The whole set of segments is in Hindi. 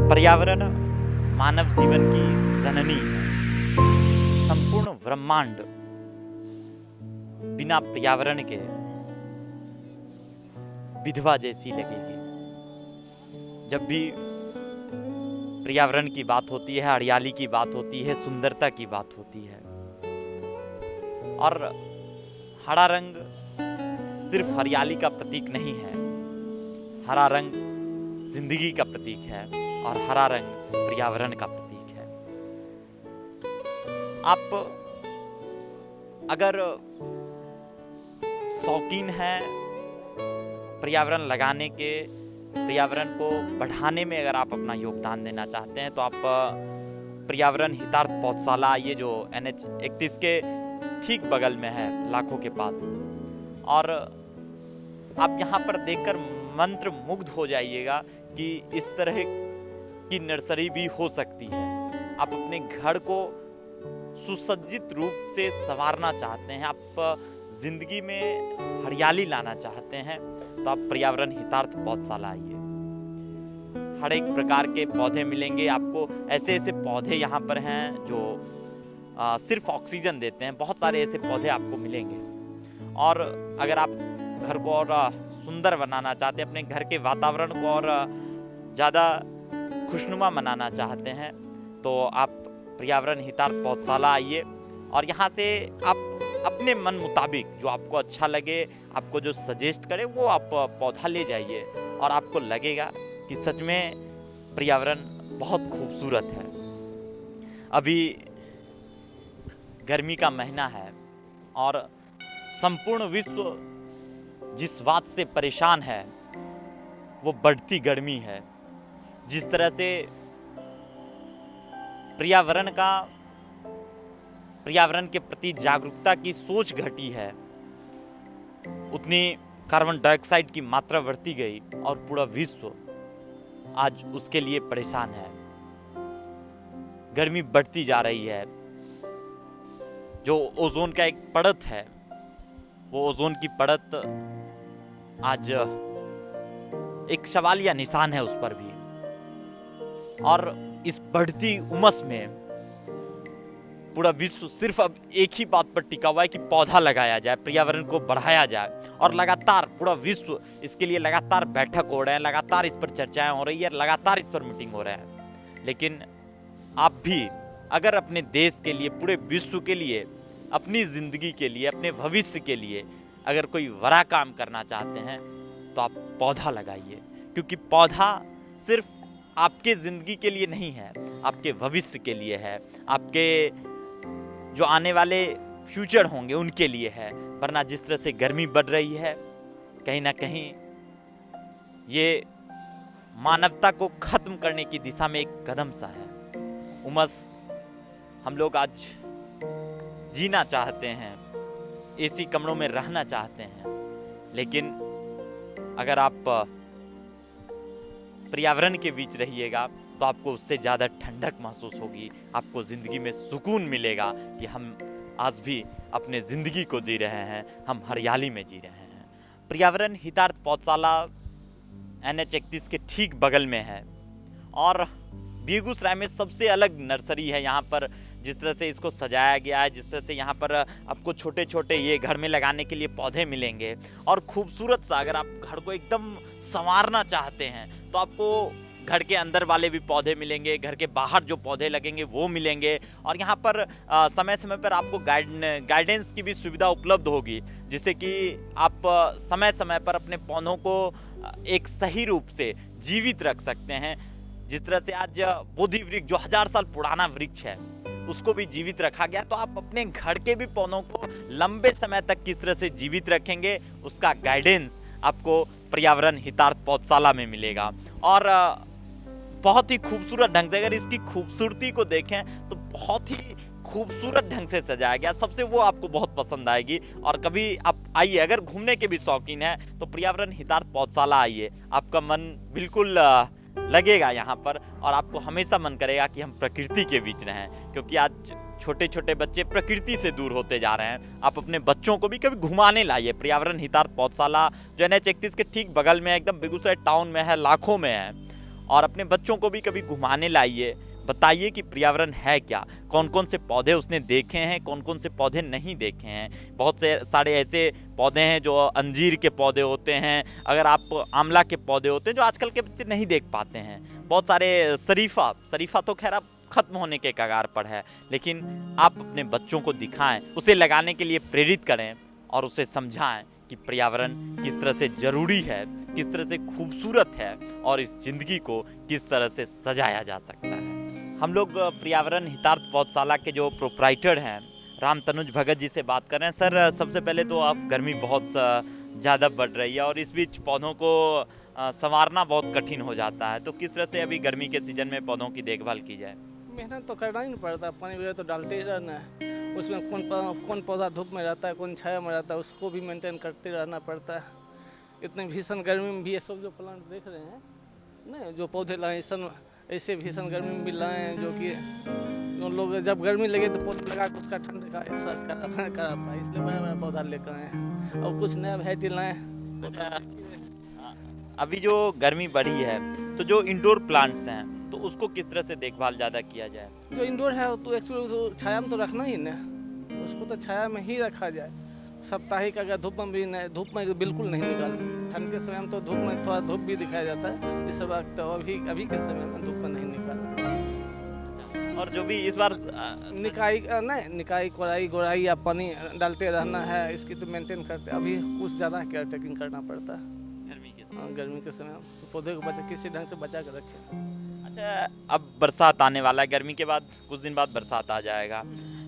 पर्यावरण मानव जीवन की जननी है। संपूर्ण ब्रह्मांड बिना पर्यावरण के विधवा जैसी लगेगी। जब भी पर्यावरण की बात होती है, हरियाली की बात होती है, सुंदरता की बात होती है, और हरा रंग सिर्फ हरियाली का प्रतीक नहीं है, हरा रंग जिंदगी का प्रतीक है और हरा रंग पर्यावरण का प्रतीक है। आप अगर शौकीन हैं पर्यावरण लगाने के, पर्यावरण को बढ़ाने में अगर आप अपना योगदान देना चाहते हैं, तो आप पर्यावरण हितार्थ पौधशाला, ये जो NH 31 के ठीक बगल में है, लाखों के पास, और आप यहाँ पर देखकर मंत्र मुग्ध हो जाइएगा कि इस तरह की नर्सरी भी हो सकती है। आप अपने घर को सुसज्जित रूप से संवारना चाहते हैं, आप जिंदगी में हरियाली लाना चाहते हैं, तो आप पर्यावरण हितार्थ पौधशाला आइए। हर एक प्रकार के पौधे मिलेंगे आपको। ऐसे ऐसे पौधे यहाँ पर हैं जो सिर्फ ऑक्सीजन देते हैं। बहुत सारे ऐसे पौधे आपको मिलेंगे। और अगर आप घर को और सुंदर बनाना चाहते हैं, अपने घर के वातावरण को और ज़्यादा खुशनुमा बनाना चाहते हैं, तो आप पर्यावरण हितार्थ पौधशाला आइए और यहाँ से आप अपने मन मुताबिक जो आपको अच्छा लगे, आपको जो सजेस्ट करे, वो आप पौधा ले जाइए और आपको लगेगा कि सच में पर्यावरण बहुत खूबसूरत है। अभी गर्मी का महीना है और संपूर्ण विश्व जिस बात से परेशान है वो बढ़ती गर्मी है। जिस तरह से पर्यावरण के प्रति जागरूकता की सोच घटी है, उतनी कार्बन डाइऑक्साइड की मात्रा बढ़ती गई और पूरा विश्व आज उसके लिए परेशान है। गर्मी बढ़ती जा रही है। जो ओजोन का एक परत है, वो ओजोन की परत आज एक सवालिया निशान है उस पर भी। और इस बढ़ती उमस में पूरा विश्व सिर्फ अब एक ही बात पर टिका हुआ है कि पौधा लगाया जाए, पर्यावरण को बढ़ाया जाए। और लगातार पूरा विश्व इसके लिए लगातार बैठक हो रहे हैं, लगातार इस पर चर्चाएं हो रही है, लगातार इस पर मीटिंग हो रहे हैं। लेकिन आप भी अगर अपने देश के लिए, पूरे विश्व के लिए, अपनी जिंदगी के लिए, अपने भविष्य के लिए अगर कोई बड़ा काम करना चाहते हैं, तो आप पौधा लगाइए। क्योंकि पौधा सिर्फ आपके जिंदगी के लिए नहीं है, आपके भविष्य के लिए है, आपके जो आने वाले फ्यूचर होंगे उनके लिए है। वरना जिस तरह से गर्मी बढ़ रही है, कहीं ना कहीं ये मानवता को खत्म करने की दिशा में एक कदम सा है। उमस, हम लोग आज जीना चाहते हैं, एसी कमरों में रहना चाहते हैं, लेकिन अगर आप पर्यावरण के बीच रहिएगा तो आपको उससे ज़्यादा ठंडक महसूस होगी, आपको ज़िंदगी में सुकून मिलेगा कि हम आज भी अपने ज़िंदगी को जी रहे हैं, हम हरियाली में जी रहे हैं। पर्यावरण हितार्थ पौधशाला NH 31 के ठीक बगल में है और बेगूसराय में सबसे अलग नर्सरी है। यहाँ पर जिस तरह से इसको सजाया गया है, जिस तरह से यहाँ पर आपको छोटे छोटे ये घर में लगाने के लिए पौधे मिलेंगे और खूबसूरत सा, अगर आप घर को एकदम संवारना चाहते हैं तो आपको घर के अंदर वाले भी पौधे मिलेंगे, घर के बाहर जो पौधे लगेंगे वो मिलेंगे। और यहाँ पर समय समय पर आपको गाइडेंस की भी सुविधा उपलब्ध होगी, जिससे कि आप समय समय पर अपने पौधों को एक सही रूप से जीवित रख सकते हैं। जिस तरह से आज बोधि वृक्ष जो 1000 साल पुराना वृक्ष है, उसको भी जीवित रखा गया, तो आप अपने घर के भी पौधों को लंबे समय तक किस तरह से जीवित रखेंगे, उसका गाइडेंस आपको पर्यावरण हितार्थ पौधशाला में मिलेगा। और बहुत ही खूबसूरत ढंग से, अगर इसकी खूबसूरती को देखें तो बहुत ही खूबसूरत ढंग से सजाया गया, सबसे वो आपको बहुत पसंद आएगी। और कभी आप आइए, अगर घूमने के भी शौकीन हैं तो पर्यावरण हितार्थ पौधशाला आइए, आपका मन बिल्कुल लगेगा यहाँ पर और आपको हमेशा मन करेगा कि हम प्रकृति के बीच रहें। क्योंकि आज छोटे छोटे बच्चे प्रकृति से दूर होते जा रहे हैं। आप अपने बच्चों को भी कभी घुमाने लाइए। पर्यावरण हितार्थ पौधशाला जो NH 31 के ठीक बगल में एकदम बेगूसराय टाउन में है, लाखों में है, और अपने बच्चों को भी कभी घुमाने लाइए, बताइए कि पर्यावरण है क्या, कौन कौन से पौधे उसने देखे हैं, कौन कौन से पौधे नहीं देखे हैं। बहुत से सारे ऐसे पौधे हैं जो अंजीर के पौधे होते हैं, अगर आप आंवला के पौधे होते हैं जो आजकल के बच्चे नहीं देख पाते हैं। बहुत सारे शरीफा तो खैर अब खत्म होने के कगार पर है, लेकिन आप अपने बच्चों को दिखाएं, उसे लगाने के लिए प्रेरित करें और उसे समझाएं कि पर्यावरण किस तरह से जरूरी है, किस तरह से खूबसूरत है और इस जिंदगी को किस तरह से सजाया जा सकता है। हम लोग पर्यावरण हितार्थ पौधशाला के जो प्रोप्राइटर हैं राम तनुज भगत जी से बात कर रहे हैं। सर, सबसे पहले तो आप गर्मी बहुत ज़्यादा बढ़ रही है और इस बीच पौधों को संवारना बहुत कठिन हो जाता है, तो किस तरह से अभी गर्मी के सीजन में पौधों की देखभाल की जाए? मेहनत तो करना ही नहीं पड़ता, पानी वगैरह तो डालते ही रहना है। उसमें कौन पौधा धूप में रहता है, कौन छाया में रहता है, उसको भी मेंटेन करते रहना पड़ता है। इतने भीषण गर्मी में भी ये सब जो प्लांट देख रहे हैं ना, जो पौधे लाए ऐसे भीषण गर्मी में भी लाए हैं, जो कि लोग जब गर्मी लगे तो पौधे लगा के उसका ठंड का एहसास करा पाए, इसलिए बड़ा बड़ा पौधा लेकर आए हैं और कुछ नया वैरायटी लाए। अभी जो गर्मी बढ़ी है तो जो इंडोर प्लांट्स हैं तो उसको किस तरह से देखभाल ज़्यादा किया जाए? जो इंडोर है तो एक्चुअली छाया में तो रखना ही ना, उसको तो छाया में ही रखा जाए। साप्ताहिक अगर धूप में भी नहीं, धूप में बिल्कुल नहीं निकालना। ठंड के समय में तो धूप में थोड़ा धूप भी दिखाया जाता है, इस वक्त तो अभी के समय में धूप में नहीं निकालना। और जो भी इस बार निकाई गोराई या पानी डालते रहना है, इसकी तो मेंटेन करते। अभी कुछ ज़्यादा केयर टेकिंग करना पड़ता है गर्मी के समय पौधे को किसी ढंग से बचा कर रखें। अच्छा, अब बरसात आने वाला है, गर्मी के बाद कुछ दिन बाद बरसात आ जाएगा,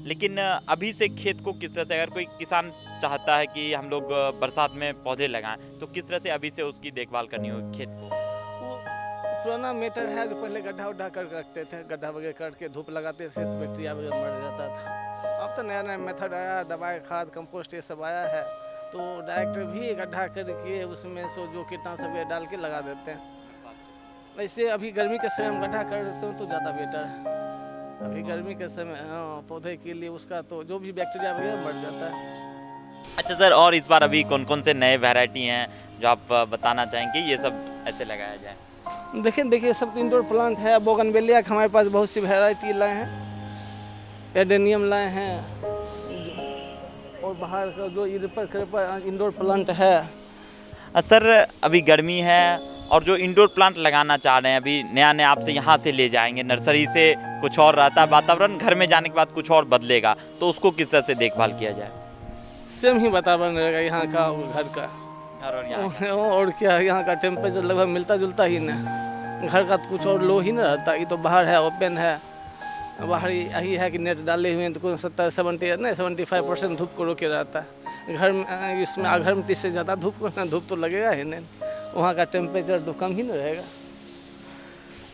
लेकिन अभी से खेत को किस तरह से, अगर कोई किसान चाहता है कि हम लोग बरसात में पौधे लगाएं तो किस तरह से अभी से उसकी देखभाल करनी होगी खेत को? वो पुराना मेटर है जो पहले गड्ढा उड्ढा कर रखते थे, गड्ढा वगैरह करके धूप लगाते थे तो बैक्टीरिया वगैरह मर जाता था। अब तो नया नया मेथड आया, दवाई खाद कंपोस्ट ये सब आया है, तो डायरेक्ट भी गड्ढा करके उसमें सो जो कीटनाशक वगैरह डाल के लगा देते हैं। ऐसे अभी गर्मी के समय में गड्ढा कर देते हो तो ज़्यादा बेटर है। अभी गर्मी के समय पौधे के लिए उसका तो जो भी बैक्टीरिया वगैरह मर जाता है। अच्छा सर, और इस बार अभी कौन कौन से नए वैरायटी हैं जो आप बताना चाहेंगे ये सब ऐसे लगाया जाए? देखिए सब इंडोर प्लांट है। बोगनवेलिया का हमारे पास बहुत सी वैरायटी लाए हैं, एडेनियम लाए हैं, और बाहर का जो क्रेपर इंडोर प्लांट है। सर, अभी गर्मी है और जो इंडोर प्लांट लगाना चाह रहे हैं, अभी नया नया आपसे यहाँ से ले जाएंगे, नर्सरी से कुछ और रहता है वातावरण, घर में जाने के बाद कुछ और बदलेगा, तो उसको किस तरह से देखभाल किया जाए? सेम ही वातावरण रहेगा यहाँ का, घर का और क्या, यहाँ का टेम्परेचर लगभग मिलता जुलता ही ना। घर का तो कुछ और लो ही ना रहता, ये तो बाहर है, ओपन है। बाहर यही है कि नेट डाले हुए हैं तो कुछ 75% धूप को रोके रहता है। घर में इसमें घर में 30 से ज़्यादा धूप तो लगेगा ही नहीं, वहाँ का टेम्परेचर तो कम ही ना रहेगा।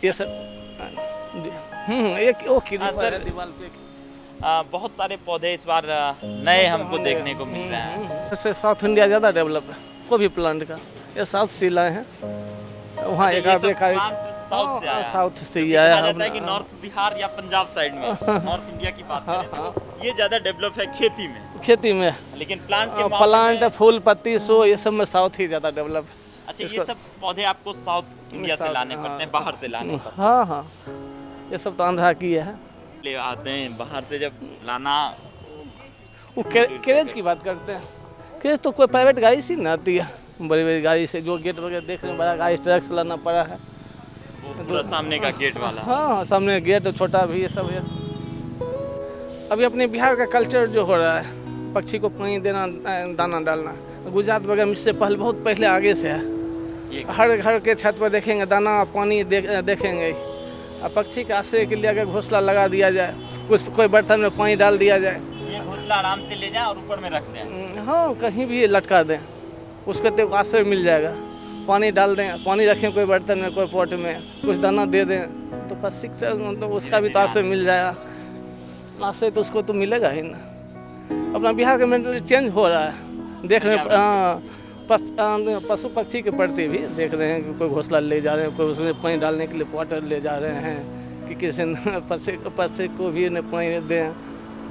ये सब एक दीवार पे बहुत सारे पौधे इस बार नए हमको देखने को मिल रहे हैं। इससे साउथ इंडिया ज़्यादा डेवलप है कोई भी प्लांट का। ये साउथ से लाए हैं, वहाँ साउथ से ही आया है कि नॉर्थ बिहार या पंजाब साइड में नॉर्थ इंडिया की बात करें तो ये ज़्यादा डेवलप है खेती में, लेकिन प्लांट फूल पत्ती सो ये सब में साउथ ही ज़्यादा डेवलप है। अच्छा, ये सब पौधे आपको साउथ इंडिया से लाने पड़ते हैं, बाहर से लाने पड़ते हैं? हाँ, ये सब तो आंध्रा की है, ले आते हैं बाहर से। जब लाना वो कैरेज की बात करते हैं, कैरेज तो कोई प्राइवेट गाड़ी से ना आती है, बड़ी बड़ी गाड़ी से, जो गेट वगैरह देख रहे हैं बड़ा गाड़ी ट्रक से लाना पड़ा है, पूरा सामने का गेट वाला। हाँ, सामने गेट छोटा भी, ये सब है। अभी अपने बिहार का कल्चर जो हो रहा है, पक्षी को पानी देना, दाना डालना, गुजरात वगैरह में इससे बहुत पहले आगे से है। हर घर के छत पर देखेंगे दाना पानी देखेंगे। और पक्षी के आश्रय के लिए अगर घोंसला लगा दिया जाए, कोई बर्तन में पानी डाल दिया जाए, ये घोंसला आराम से ले जाएं और ऊपर में रख दें। हाँ, कहीं भी लटका दें, उसको तो आश्रय मिल जाएगा। पानी डाल दें, पानी रखें कोई बर्तन में, कोई पॉट में, कुछ दाना दे दें तो पक्षी तो उसका भी तो आश्रय मिल जाएगा। आश्रय तो उसको तो मिलेगा ही ना। अपना बिहार का मेंटलिटी चेंज हो रहा है, देख रहे हैं पशु पक्षी के प्रति भी देख रहे हैं कि कोई घोंसला ले जा रहे हैं, कोई उसमें पानी डालने के लिए वाटर ले जा रहे हैं कि किसी पक्षी को भी उन्हें पानी दें।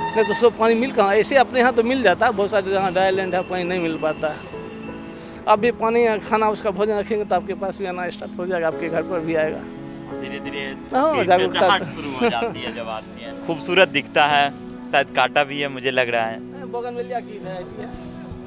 नहीं तो उसको पानी मिल कहाँ, ऐसे अपने यहाँ तो मिल जाता है, बहुत सारे जहाँ ड्राई लैंड है पानी नहीं मिल पाता है। अब भी पानी खाना उसका भोजन रखेंगे तो आपके पास भी आना स्टार्ट हो जाएगा, आपके घर पर भी आएगा। धीरे धीरे हाँ, जागरूकता चहचहाट शुरू हो जाती है जब आती है। खूबसूरत दिखता है, शायद कांटा भी है मुझे लग रहा है। बोगनवेलिया की वैरायटी है,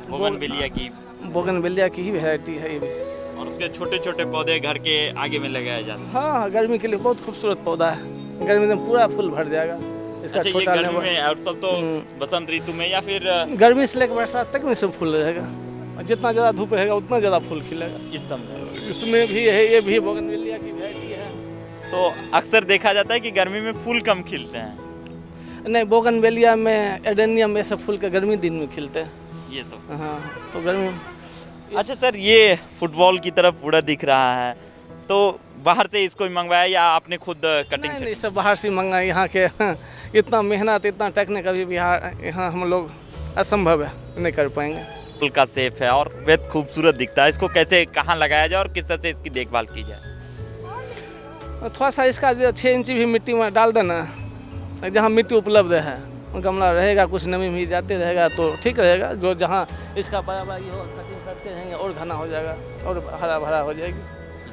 बोगनविलिया की, बोगनवेलिया की ही वैरायटी है ये भी। और उसके छोटे छोटे पौधे घर के आगे में लगाए जाते हैं। हाँ, गर्मी के लिए बहुत खूबसूरत पौधा है, गर्मी में पूरा फूल भर जाएगा इसका। अच्छा, ये छोटा गर्मी में और सब तो बसंत ऋतु में या फिर गर्मी से लेकर बरसात तक में सब फूल रहेगा, और जितना ज़्यादा धूप रहेगा उतना ज़्यादा फूल खिलेगा। इस समय इसमें भी है, ये भी बोगनवेलिया की वैरायटी है। तो अक्सर देखा जाता है कि गर्मी में फूल कम खिलते हैं, नहीं, बोगनवेलिया में, एडेनियम, ये सब फूल के गर्मी दिन में खिलते हैं। ये सब। हाँ, तो गर्मी। अच्छा सर, ये फुटबॉल की तरफ पूरा दिख रहा है, तो बाहर से इसको ही मंगवाया या आपने खुद कटिंग? नहीं, सब बाहर से मंगा, यहाँ के इतना मेहनत, इतना टेक्निक अभी बिहार यहाँ हम लोग असंभव है, नहीं कर पाएंगे। फुल का शेप है और बेहद खूबसूरत दिखता है। इसको कैसे, कहाँ लगाया जाए और किस तरह से इसकी देखभाल की जाए? थोड़ा सा इसका जो 6 इंची भी मिट्टी में डाल देना, जहाँ मिट्टी उपलब्ध है गमला रहेगा, कुछ नमी भी जाते रहेगा तो ठीक रहेगा। जो जहाँ इसका बराबर हो, कटिंग करते रहेंगे और घना हो जाएगा और हरा भरा हो जाएगी।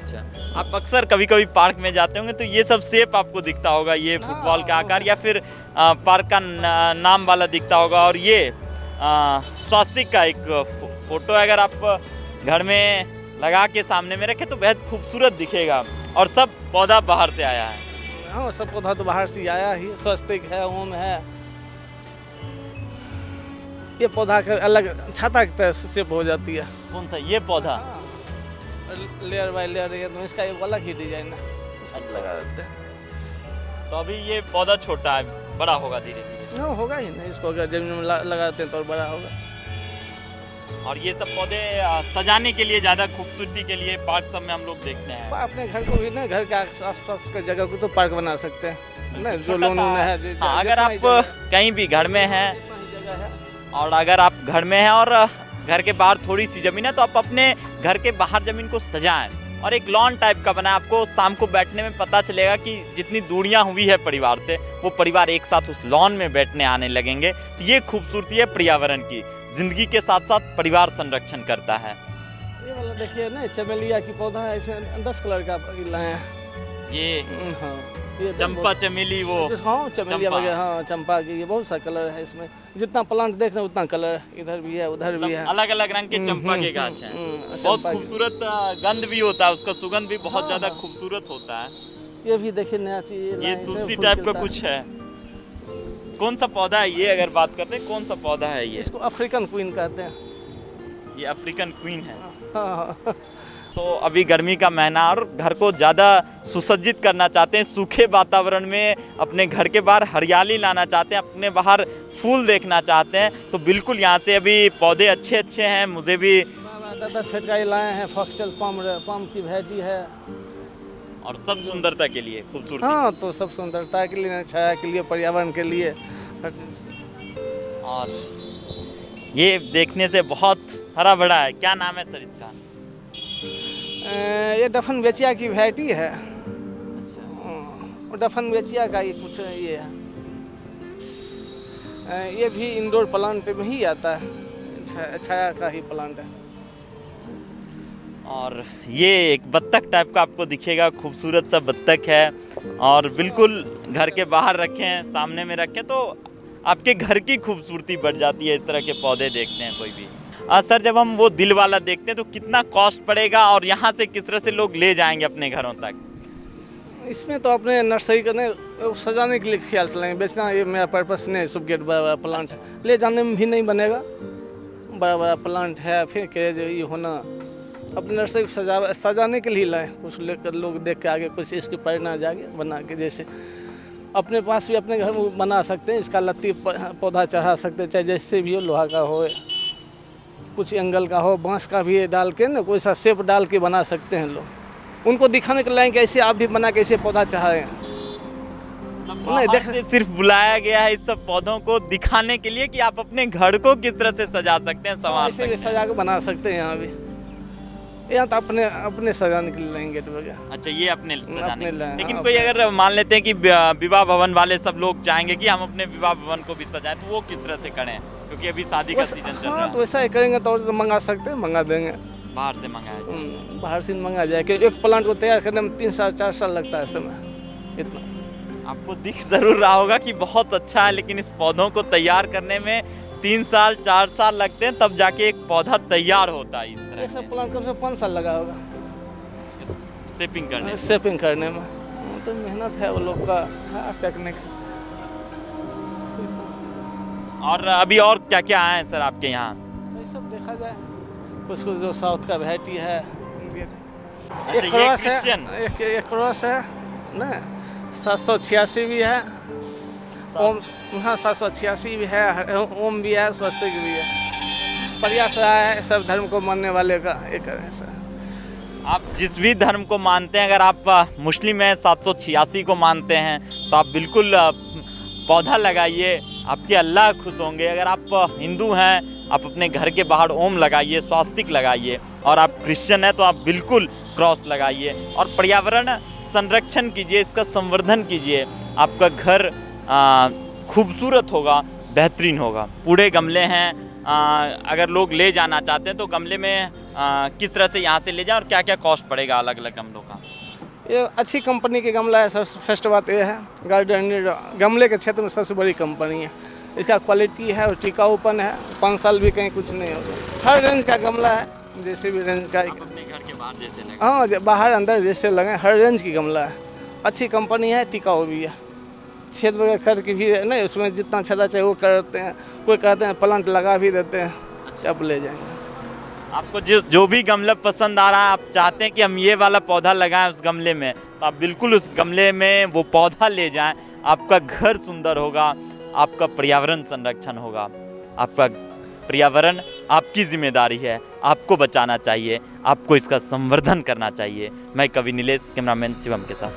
अच्छा, आप अक्सर कभी कभी पार्क में जाते होंगे तो ये सब शेप आपको दिखता होगा, ये फुटबॉल का आकार या फिर पार्क का नाम वाला दिखता होगा। और ये स्वास्तिक का एक फोटो अगर आप घर में लगा के सामने में रखें तो बेहद खूबसूरत दिखेगा। और सब पौधा बाहर से आया है। हाँ, सब पौधा तो बाहर से आया ही, स्वस्तिक है, ओम है। ये पौधा का अलग छाता की तरह शेप हो जाती है। कौन सा ये पौधा? लेयर बाय लेयर, ये तो इसका एक अलग ही डिजाइन है। अच्छा। लगा देते हैं। तो अभी ये पौधा छोटा है, बड़ा होगा धीरे धीरे। हाँ, होगा ही नहीं, इसको अगर जमीन में लगाते हैं तो और बड़ा होगा। और ये सब पौधे सजाने के लिए, ज़्यादा खूबसूरती के लिए पार्क सब में हम लोग देखते हैं। अपने घर को भी ना, घर के आसपास के जगह को तो पार्क बना सकते हैं ना, जो छोटा लोन सा- है। हाँ, अगर आप कहीं भी घर में हैं जगह है, और अगर आप घर में हैं और घर के बाहर थोड़ी सी जमीन है तो आप अपने घर के बाहर जमीन को सजाएं और एक लॉन टाइप का बनाएं। आपको शाम को बैठने में पता चलेगा कि जितनी दूरियां हुई है परिवार से, वो परिवार एक साथ उस लॉन में बैठने आने लगेंगे। तो ये खूबसूरती है पर्यावरण की, जिंदगी के साथ साथ परिवार संरक्षण करता है। ये वाला देखिए ना, चमेलिया की पौधा है, इसमें 10 कलर का लाए हैं। ये हाँ, ये चंपा चमेली, वो हाँ, चमेलिया चंपा। वगैरह, हाँ, चंपा की, ये बहुत सा कलर है इसमें। जितना प्लांट देख रहे हैं उतना कलर, इधर भी है, उधर भी है। अलग अलग रंग के चंपा के गाछ हैं। बहुत चंपा की। खूबसूरत गंध भी होता है, उसका सुगंध भी बहुत हाँ, ज्यादा हाँ। खूबसूरत होता है। ये भी देखिए नया चीज, ये लाए, इसमें तुलसी फूल टाइप का खिलता है। कुछ है। कौन सा पौधा है ये, अगर बात करते हैं कौन सा पौधा है ये? इसको अफ्रीकन क्वीन कहते हैं। ये अफ्रीकन क्वीन है। हाँ, तो अभी गर्मी का महीना और घर को ज़्यादा सुसज्जित करना चाहते हैं, सूखे वातावरण में अपने घर के बाहर हरियाली लाना चाहते हैं, अपने बाहर फूल देखना चाहते हैं, तो बिल्कुल यहाँ से अभी पौधे अच्छे अच्छे हैं। मुझे भी 10 फीट का ही लाए हैं, फॉक्सटेल पाम की वैरायटी है। और सब सुंदरता के लिए, खूबसूरती। हाँ, तो सब सुंदरता के लिए, छाया के लिए, पर्यावरण के लिए, हर चीज़। और ये देखने से बहुत हरा भरा है। क्या नाम है सर इसका? ये डफन बेचिया की वैरायटी है। अच्छा, डफन बेचिया का ये कुछ ये है। ये भी इंडोर प्लांट में ही आता है, छाया का ही प्लांट है। और ये एक बत्तख टाइप का आपको दिखेगा, खूबसूरत सा बत्तख है। और बिल्कुल घर के बाहर रखें, सामने में रखें तो आपके घर की खूबसूरती बढ़ जाती है। इस तरह के पौधे देखते हैं कोई भी। सर, जब हम वो दिल वाला देखते हैं तो कितना कॉस्ट पड़ेगा और यहाँ से किस तरह से लोग ले जाएंगे अपने घरों तक? इसमें तो अपने नर्सरी करने, सजाने के लिए ख्याल से लेंगे, बेचना ये मेरा पर्पस नहीं। सब गेट बड़ा बड़ा प्लांट ले जाने में भी नहीं बनेगा, बड़ा बड़ा प्लांट है, फिर के जो ये होना, अपने नर्सरी को सजाने के लिए लाएँ। कुछ लेकर लोग देख के आगे कुछ इसकी प्रेरणा जागे, बना के जैसे अपने पास भी अपने घर में बना सकते हैं। इसका लत्ती पौधा चढ़ा सकते हैं, चाहे जैसे भी हो, लोहा का हो, कुछ एंगल का हो, बांस का भी डाल के ना, कोई सा शेप डाल के बना सकते हैं लोग। उनको दिखाने के लाएँ कैसे आप भी बना, कैसे पौधा चढ़ाएं। नहीं, देख, सिर्फ बुलाया गया है इस सब पौधों को दिखाने के लिए कि आप अपने घर को किस तरह से सजा सकते हैं, संवार ऐसे सकते भी हैं। सजा के बना सकते हैं। यहाँ भी, यहाँ तो अपने अपने सजाने के लिए लाएंगे वगैरह। अच्छा, ये अपने सजाने अपने के लिए। लाए, लेकिन हाँ, कोई अगर मान लेते हैं कि विवाह भवन वाले सब लोग चाहेंगे कि हम अपने विवाह भवन को भी सजाएं, तो वो किस तरह से करें? क्योंकि अभी शादी का सीजन चल रहा हाँ, है। तो ऐसा ही करेंगे तो और तो मंगा सकते हैं, मंगा देंगे। बाहर से मंगाया जाए। बाहर से मंगा जाए कि एक प्लांट को तैयार करने में 3 साल 4 साल लगता है समय इतना। आपको दिख जरूर रहा होगा कि बहुत अच्छा है, लेकिन इस पौधों को तैयार करने में 3 साल 4 साल लगते हैं, तब जाके एक पौधा तैयार होता है। इस तरह ये सब प्लांट कम से 5 साल लगा होगा शेपिंग करने में। शेपिंग करने में। तो मेहनत है वो लोग का टेक्निक। और अभी और क्या क्या आए हैं सर आपके यहाँ? ये सब देखा जाए, कुछ कुछ जो साउथ का वैरायटी है, अच्छा, एक ये क्रॉस क्रिश्चियन है, एक क्रॉस है ना, 786 भी है, ओम, हाँ 786 भी है, ओम भी है, स्वस्तिक भी है। प्रयास रहा है सब धर्म को मानने वाले का एक ऐसा। आप जिस भी धर्म को मानते हैं, अगर आप मुस्लिम हैं 786 को मानते हैं, तो आप बिल्कुल पौधा लगाइए, आपके अल्लाह खुश होंगे। अगर आप हिंदू हैं, आप अपने घर के बाहर ओम लगाइए, स्वास्तिक लगाइए, और आप क्रिश्चियन हैं तो आप बिल्कुल क्रॉस लगाइए और पर्यावरण संरक्षण कीजिए, इसका संवर्धन कीजिए। आपका घर खूबसूरत होगा, बेहतरीन होगा। पूरे गमले हैं, अगर लोग ले जाना चाहते हैं तो गमले में किस तरह से यहाँ से ले जाएं और क्या क्या कॉस्ट पड़ेगा अलग अलग गमलों का? ये अच्छी कंपनी की गमला है सर। फर्स्ट बात ये है, गार्डन गमले के क्षेत्र में सबसे बड़ी कंपनी है। इसका क्वालिटी है और टिकाऊपन है, 5 साल भी कहीं कुछ नहीं होगा। हर रेंज का गमला है, जैसे भी रेंज का। आप अपने घर के बाहर जैसे लगे। हाँ, बाहर अंदर जैसे लगे, हर रेंज की गमला है। अच्छी कंपनी है, टिकाऊ भी है। छेद वगैरह कर के भी नहीं, उसमें जितना छेदा चाहिए वो करते हैं। कोई कहते हैं प्लांट लगा भी देते हैं, अब ले जाएंगे। आपको जो भी गमला पसंद आ रहा है, आप चाहते हैं कि हम ये वाला पौधा लगाएं उस गमले में, तो आप बिल्कुल उस गमले में वो पौधा ले जाएं। आपका घर सुंदर होगा, आपका पर्यावरण संरक्षण होगा। आपका पर्यावरण आपकी जिम्मेदारी है, आपको बचाना चाहिए, आपको इसका संवर्धन करना चाहिए। मैं कवि नीलेश, कैमरामैन शिवम के साथ।